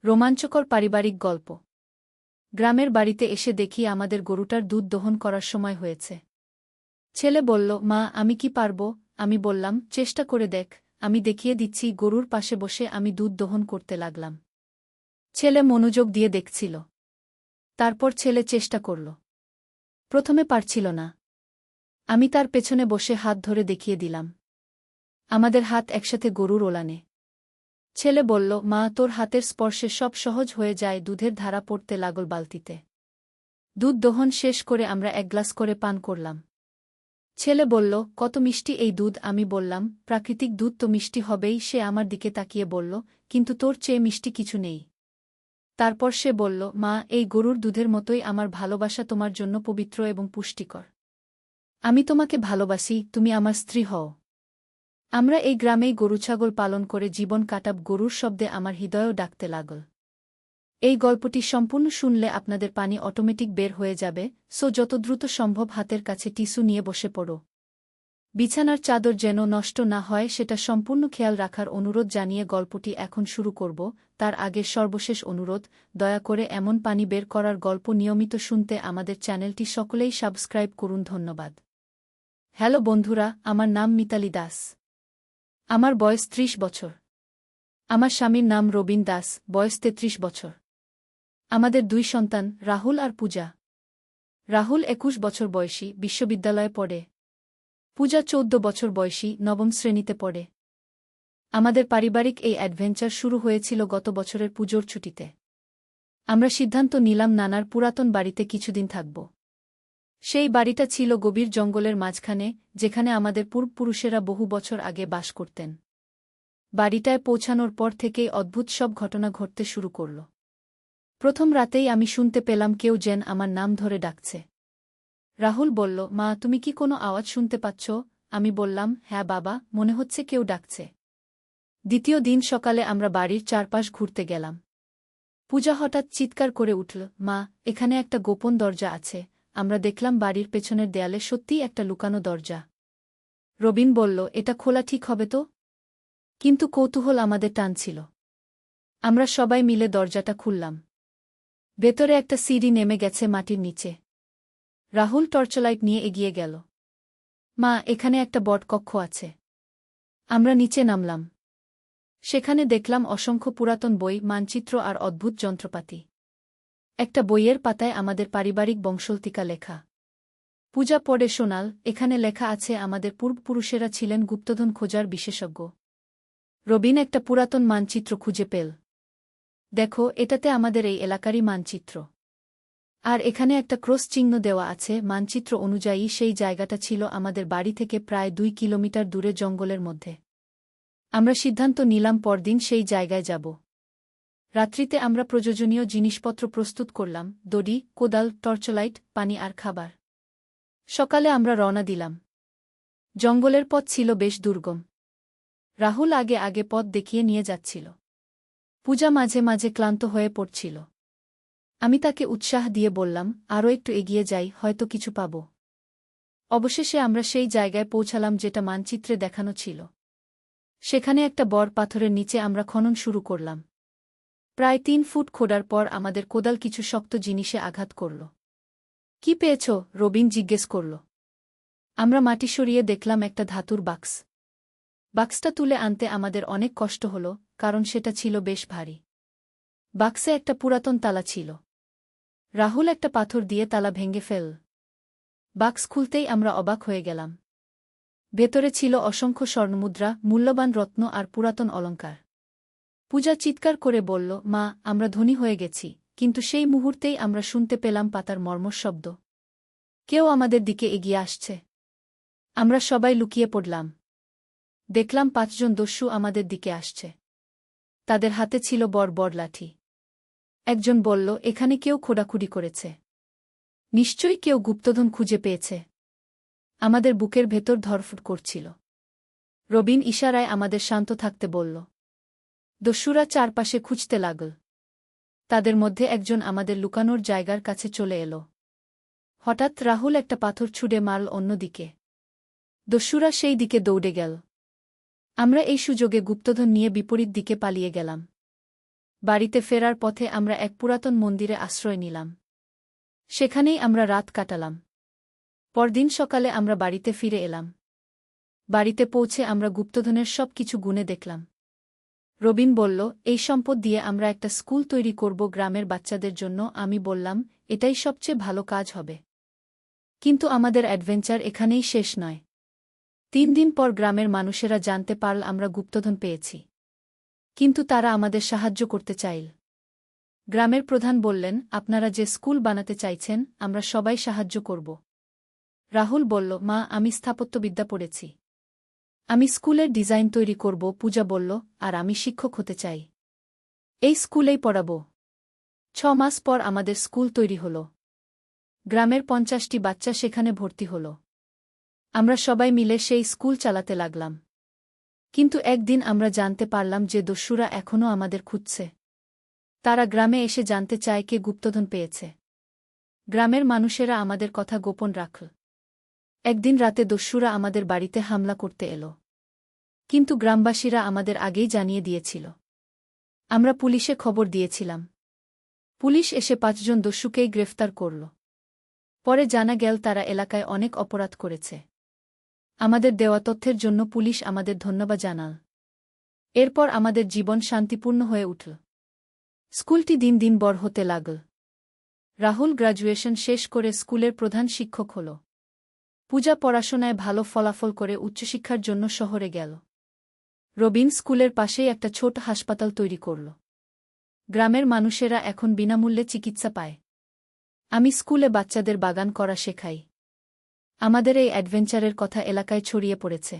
রোমাঞ্চকর পারিবারিক গল্প। গ্রামের বাড়িতে এসে দেখি আমাদের গরুটার দুধ দহন করার সময় হয়েছে। ছেলে বলল, মা আমি কি পারব? আমি বললাম, চেষ্টা করে দেখ। আমি দেখিয়ে দিচ্ছি। গরুর পাশে বসে আমি দুধ দহন করতে লাগলাম। ছেলে মনোযোগ দিয়ে দেখছিল। তারপর ছেলে চেষ্টা করল। প্রথমে পারছিল না। আমি তার পেছনে বসে হাত ধরে দেখিয়ে দিলাম। আমাদের হাত একসাথে গরুর ওলানে। ছেলে বলল, মা তোর হাতের স্পর্শে সব সহজ হয়ে যায়। দুধের ধারা পড়তে লাগল বালতিতে। দুধ দহন শেষ করে আমরা এক গ্লাস করে পান করলাম। ছেলে বলল, কত মিষ্টি এই দুধ। আমি বললাম, প্রাকৃতিক দুধ তো মিষ্টি হবেই। সে আমার দিকে তাকিয়ে বলল, কিন্তু তোর চেয়ে মিষ্টি কিছু নেই। তারপর সে বলল, মা এই গরুর দুধের মতোই আমার ভালোবাসা তোমার জন্য পবিত্র এবং পুষ্টিকর। আমি তোমাকে ভালোবাসি, তুমি আমার স্ত্রী হও। আমরা এই গ্রামেই গরুছাগল পালন করে জীবন কাটাব। গরুর শব্দে আমার হৃদয়ও ডাকতে লাগল। এই গল্পটি সম্পূর্ণ শুনলে আপনাদের পানি অটোমেটিক বের হয়ে যাবে, সো যত দ্রুত সম্ভব হাতের কাছে টিস্যু নিয়ে বসে পড়ো। বিছানার চাদর যেন নষ্ট না হয় সেটা সম্পূর্ণ খেয়াল রাখার অনুরোধ জানিয়ে গল্পটি এখন শুরু করব। তার আগে সর্বশেষ অনুরোধ, দয়া করে এমন পানি বের করার গল্প নিয়মিত শুনতে আমাদের চ্যানেলটি সকলেই সাবস্ক্রাইব করুন। ধন্যবাদ। হ্যালো বন্ধুরা, আমার নাম মিতালি দাস। আমার বয়স ৩০ বছর। আমার স্বামীর নাম রবিন দাস, বয়স ৩৩ বছর। আমাদের ২ সন্তান, রাহুল আর পূজা। রাহুল ২১ বছর বয়সী, বিশ্ববিদ্যালয়ে পড়ে। পূজা ১৪ বছর বয়সী, নবম শ্রেণীতে পড়ে। আমাদের পারিবারিক এই অ্যাডভেঞ্চার শুরু হয়েছিল গত বছরের পুজোর ছুটিতে। আমরা সিদ্ধান্ত নিলাম নানার পুরাতন বাড়িতে কিছুদিন থাকব। সেই বাড়িটা ছিল গভীর জঙ্গলের মাঝখানে, যেখানে আমাদের পূর্বপুরুষেরা বহু বছর আগে বাস করতেন। বাড়িটায় পৌঁছানোর পর থেকেই অদ্ভুত সব ঘটনা ঘটতে শুরু করল। প্রথম রাতেই আমি শুনতে পেলাম কেউ যেন আমার নাম ধরে ডাকছে। রাহুল বলল, মা তুমি কি কোনো আওয়াজ শুনতে পাচ্ছ? আমি বললাম, হ্যাঁ বাবা, মনে হচ্ছে কেউ ডাকছে। দ্বিতীয় দিন সকালে আমরা বাড়ির চারপাশ ঘুরতে গেলাম। পূজা হঠাৎ চিৎকার করে উঠল, মা এখানে একটা গোপন দরজা আছে। আমরা দেখলাম বাড়ির পেছনের দেয়ালে সত্যিই একটা লুকানো দরজা। রবিন বলল, এটা খোলা ঠিক হবে তো? কিন্তু কৌতূহল আমাদের টানছিল। আমরা সবাই মিলে দরজাটা খুললাম। ভেতরে একটা সিঁড়ি নেমে গেছে মাটির নিচে। রাহুল টর্চলাইট নিয়ে এগিয়ে গেল। মা এখানে একটা বটকক্ষ আছে। আমরা নিচে নামলাম। সেখানে দেখলাম অসংখ্য পুরাতন বই, মানচিত্র আর অদ্ভুত যন্ত্রপাতি। একটা বইয়ের পাতায় আমাদের পারিবারিক বংশলতিকা লেখা। পূজা পড়ে শোনাল, এখানে লেখা আছে আমাদের পূর্বপুরুষেরা ছিলেন গুপ্তধন খোঁজার বিশেষজ্ঞ। রবিন একটা পুরাতন মানচিত্র খুঁজে পেল। দেখো, এটাতে আমাদের এই এলাকারই মানচিত্র। আর এখানে একটা ক্রস চিহ্ন দেওয়া আছে। মানচিত্র অনুযায়ী সেই জায়গাটা ছিল আমাদের বাড়ি থেকে প্রায় ২ কিলোমিটার দূরে জঙ্গলের মধ্যে। আমরা সিদ্ধান্ত নিলাম পরদিন সেই জায়গায় যাব। রাত্রিতে আমরা প্রয়োজনীয় জিনিসপত্র প্রস্তুত করলাম, দড়ি, কোদাল, টর্চলাইট, পানি আর খাবার। সকালে আমরা রওনা দিলাম। জঙ্গলের পথ ছিল বেশ দুর্গম। রাহুল আগে আগে পথ দেখিয়ে নিয়ে যাচ্ছিল। পূজা মাঝে মাঝে ক্লান্ত হয়ে পড়ছিল। আমি তাকে উৎসাহ দিয়ে বললাম, আরও একটু এগিয়ে যাই, হয়তো কিছু পাব। অবশেষে আমরা সেই জায়গায় পৌঁছালাম যেটা মানচিত্রে দেখানো ছিল। সেখানে একটা বড় পাথরের নিচে আমরা খনন শুরু করলাম। প্রায় ৩ ফুট খোঁড়ার পর আমাদের কোদাল কিছু শক্ত জিনিসে আঘাত করল। কি পেয়েছ? রবিন জিজ্ঞেস করল। আমরা মাটি সরিয়ে দেখলাম একটা ধাতুর বাক্স। বাক্সটা তুলে আনতে আমাদের অনেক কষ্ট হল, কারণ সেটা ছিল বেশ ভারী। বাক্সে একটা পুরাতন তালা ছিল। রাহুল একটা পাথর দিয়ে তালা ভেঙে ফেল। বাক্স খুলতেই আমরা অবাক হয়ে গেলাম। ভেতরে ছিল অসংখ্য স্বর্ণমুদ্রা, মূল্যবান রত্ন আর পুরাতন অলংকার। পূজা চিৎকার করে বলল, মা আমরা ধনী হয়ে গেছি। কিন্তু সেই মুহূর্তেই আমরা শুনতে পেলাম পাতার মর্মর শব্দ। কেউ আমাদের দিকে এগিয়ে আসছে। আমরা সবাই লুকিয়ে পড়লাম। দেখলাম ৫ জন দস্যু আমাদের দিকে আসছে। তাদের হাতে ছিল বড় বড় লাঠি। একজন বলল, এখানে কেউ খোঁড়াখুড়ি করেছে। নিশ্চয়ই কেউ গুপ্তধন খুঁজে পেয়েছে। আমাদের বুকের ভেতর ধড়ফড় করছিল। রবিন ইশারায় আমাদের শান্ত থাকতে বলল। দস্যুরা চারপাশে খুঁজতে লাগল। তাদের মধ্যে একজন আমাদের লুকানোর জায়গার কাছে চলে এল। হঠাৎ রাহুল একটা পাথর ছুঁড়ে মারল অন্যদিকে। দস্যুরা সেই দিকে দৌড়ে গেল। আমরা এই সুযোগে গুপ্তধন নিয়ে বিপরীত দিকে পালিয়ে গেলাম। বাড়িতে ফেরার পথে আমরা এক পুরাতন মন্দিরে আশ্রয় নিলাম। সেখানেই আমরা রাত কাটালাম। পরদিন সকালে আমরা বাড়িতে ফিরে এলাম। বাড়িতে পৌঁছে আমরা গুপ্তধনের সব কিছু গুনে দেখলাম। রবিন বলল, এই সম্পদ দিয়ে আমরা একটা স্কুল তৈরি করব গ্রামের বাচ্চাদের জন্য। আমি বললাম, এটাই সবচেয়ে ভালো কাজ হবে। কিন্তু আমাদের অ্যাডভেঞ্চার এখানেই শেষ নয়। 3 দিন পর গ্রামের মানুষেরা জানতে পারল আমরা গুপ্তধন পেয়েছি। কিন্তু তারা আমাদের সাহায্য করতে চাইল। গ্রামের প্রধান বললেন, আপনারা যে স্কুল বানাতে চাইছেন, আমরা সবাই সাহায্য করব। রাহুল বলল, মা, আমি স্থাপত্যবিদ্যা পড়েছি। আমি স্কুলের ডিজাইন তৈরি করব। পূজা বলল, আর আমি শিক্ষক হতে চাই। এই স্কুলেই পড়াব। 6 মাস পর আমাদের স্কুল তৈরি হল। গ্রামের 50টি বাচ্চা সেখানে ভর্তি হল। আমরা সবাই মিলে সেই স্কুল চালাতে লাগলাম। কিন্তু একদিন আমরা জানতে পারলাম যে দস্যুরা এখনও আমাদের খুঁজছে। তারা গ্রামে এসে জানতে চায় কে গুপ্তধন পেয়েছে। গ্রামের মানুষেরা আমাদের কথা গোপন রাখল। একদিন রাতে দস্যুরা আমাদের বাড়িতে হামলা করতে এলো। কিন্তু গ্রামবাসীরা আমাদের আগেই জানিয়ে দিয়েছিল। আমরা পুলিশে খবর দিয়েছিলাম। পুলিশ এসে 5 জন দস্যুকেই গ্রেফতার করল। পরে জানা গেল তারা এলাকায় অনেক অপরাধ করেছে। আমাদের দেওয়া তথ্যের জন্য পুলিশ আমাদের ধন্যবাদ জানাল। এরপর আমাদের জীবন শান্তিপূর্ণ হয়ে উঠল। স্কুলটি দিন দিন বড় হতে লাগল। রাহুল গ্র্যাজুয়েশন শেষ করে স্কুলের প্রধান শিক্ষক হল। পূজা পড়াশোনায় ভালো ফলাফল করে উচ্চশিক্ষার জন্য শহরে গেল। রবিন স্কুলের পাশেই একটা ছোট হাসপাতাল তৈরি করল। গ্রামের মানুষেরা এখন বিনামূল্যে চিকিৎসা পায়। আমি স্কুলে বাচ্চাদের বাগান করা শেখাই। আমাদের এই অ্যাডভেঞ্চারের কথা এলাকায় ছড়িয়ে পড়েছে।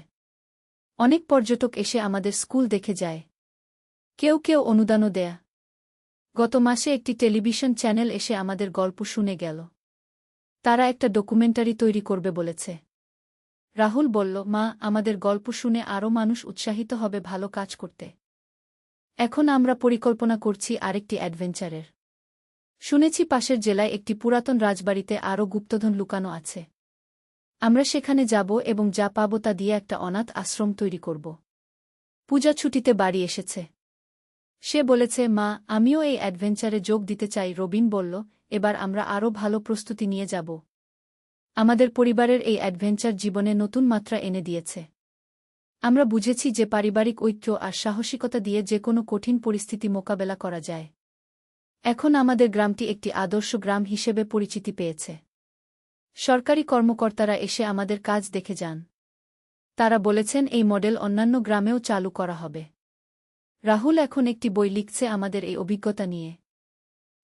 অনেক পর্যটক এসে আমাদের স্কুল দেখে যায়। কেউ কেউ অনুদানও দেয়া। গত মাসে একটি টেলিভিশন চ্যানেল এসে আমাদের গল্প শুনে গেল। তারা একটা ডকুমেন্টারি তৈরি করবে বলেছে। রাহুল বলল, মা, আমাদের গল্প শুনে আরও মানুষ উৎসাহিত হবে ভালো কাজ করতে। এখন আমরা পরিকল্পনা করছি আরেকটি অ্যাডভেঞ্চারের। শুনেছি পাশের জেলায় একটি পুরাতন রাজবাড়িতে আরও গুপ্তধন লুকানো আছে। আমরা সেখানে যাব এবং যা পাব তা দিয়ে একটা অনাথ আশ্রম তৈরি করব। পূজা ছুটিতে বাড়ি এসেছে। সে বলেছে, মা, আমিও এই অ্যাডভেঞ্চারে যোগ দিতে চাই। রবিন বলল, এবার আমরা আরও ভালো প্রস্তুতি নিয়ে যাব। আমাদের পরিবারের এই অ্যাডভেঞ্চার জীবনে নতুন মাত্রা এনে দিয়েছে। আমরা বুঝেছি যে পারিবারিক ঐক্য আর সাহসিকতা দিয়ে যে কোনো কঠিন পরিস্থিতি মোকাবেলা করা যায়। এখন আমাদের গ্রামটি একটি আদর্শ গ্রাম হিসেবে পরিচিতি পেয়েছে। সরকারি কর্মকর্তারা এসে আমাদের কাজ দেখে যান। তারা বলেছেন এই মডেল অন্যান্য গ্রামেও চালু করা হবে। রাহুল এখন একটি বই লিখছে আমাদের এই অভিজ্ঞতা নিয়ে।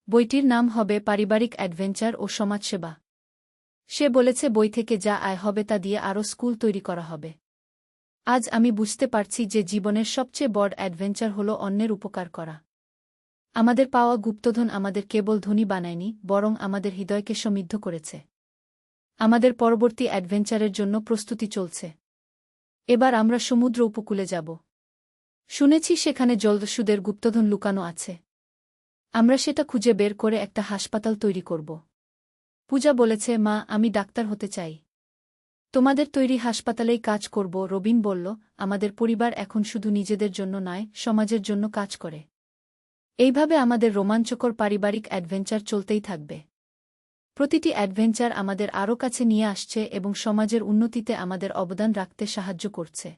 বইটির নাম হবে পারিবারিক অ্যাডভেঞ্চার ও সমাজসেবা। সে বলেছে বই থেকে যা আয় হবে তা দিয়ে আরও স্কুল তৈরি করা হবে। আজ আমি বুঝতে পারছি যে জীবনের সবচেয়ে বড় অ্যাডভেঞ্চার হল অন্যের উপকার করা। আমাদের পাওয়া গুপ্তধন আমাদের কেবল ধনী বানায়নি, বরং আমাদের হৃদয়কে সমৃদ্ধ করেছে। আমাদের পরবর্তী অ্যাডভেঞ্চারের জন্য প্রস্তুতি চলছে। এবার আমরা সমুদ্র উপকূলে যাব। শুনেছি সেখানে জলদস্যুদের গুপ্তধন লুকানো আছে। আমরা সেটা খুঁজে বের করে একটা হাসপাতাল তৈরি করব। পূজা বলেছে, মা, আমি ডাক্তার হতে চাই। তোমাদের তৈরি হাসপাতালেই কাজ করব। রবিন বলল, আমাদের পরিবার এখন শুধু নিজেদের জন্য নয়, সমাজের জন্য কাজ করে। এইভাবে আমাদের রোমাঞ্চকর পারিবারিক অ্যাডভেঞ্চার চলতেই থাকবে। প্রতিটি অ্যাডভেঞ্চার আমাদের আরও কাছে নিয়ে আসছে এবং সমাজের উন্নতিতে আমাদের অবদান রাখতে সাহায্য করছে।